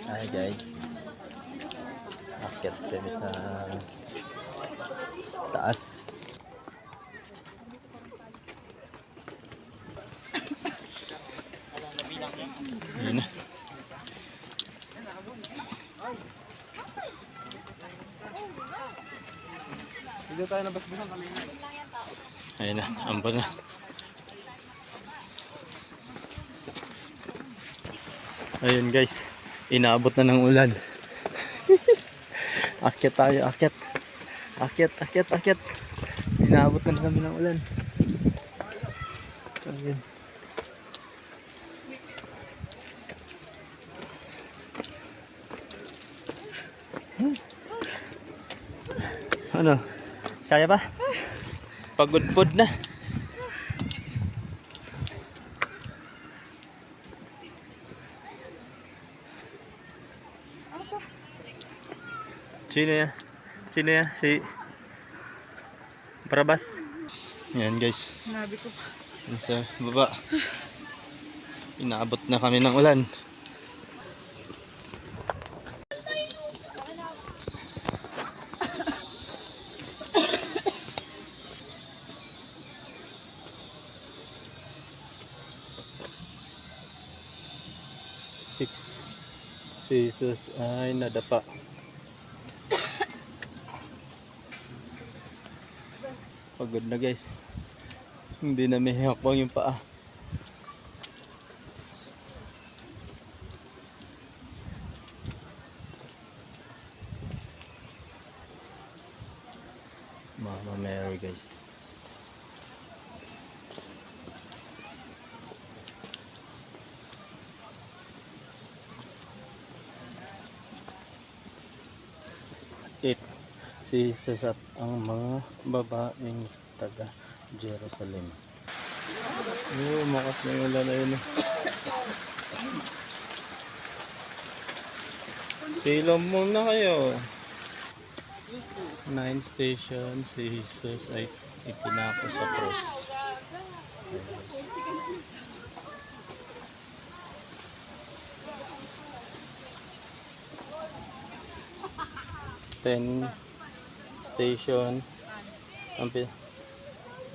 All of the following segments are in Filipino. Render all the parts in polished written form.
Hi guys, akyat kami sa taas. Ayun na. Hindi tayo nabasbasan kanina. Ayun na, ambon na. Ayun guys, inaabot na ng ulan. Akyat tayo, akyat. Akyat. Inaabot na kami ng ulan. Ayun. Ano? Kaya pa? Pagod food na. Sino ya? Si Barabas. Yan guys. Sinabi ko. Sa baba. Inaabot na kami ng ulan. Si Jesus ay nadapa. Pagod na guys. Hindi na may hakbang yung paa. Mama Mary guys. Si Jesus at ang mga babaeng taga Jerusalem. Makas na yung ulan na yun. Silom muna kayo. 9 station, si Jesus ay ipinako sa cross. 10 station ang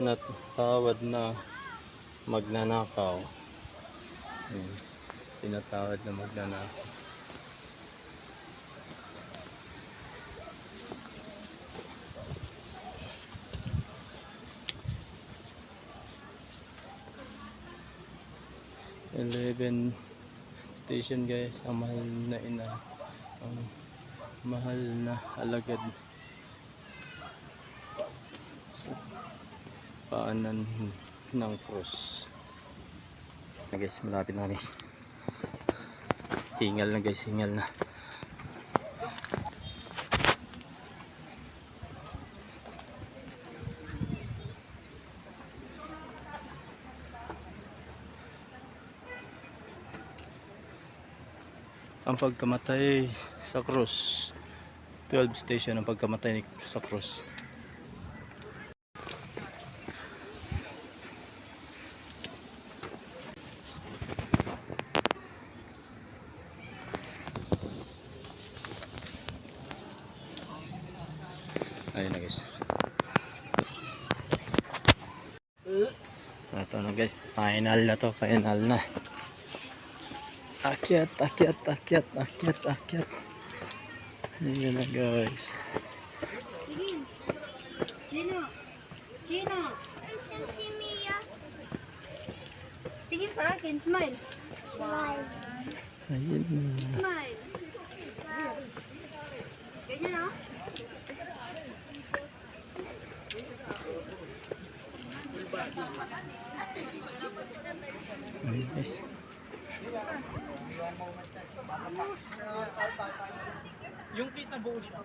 natawad na magnanakaw. Pinatawad na magnanakaw. Eleven station guys, ang mahal na ina, ang mahal na alagad sa paanan ng cross. Guys, malapit na guys. Hingal na guys, hingal na. Ang pagkamatay sa cross, 12 station ang pagkamatay sa cross. Ayun na guys. Ito na guys, final na to, final na. Akyat. Ayun na guys. Gino. Tingin sa akin, smile. Ayun na. Smile. Ganyan o. Ayun guys. Yung kita buo siya.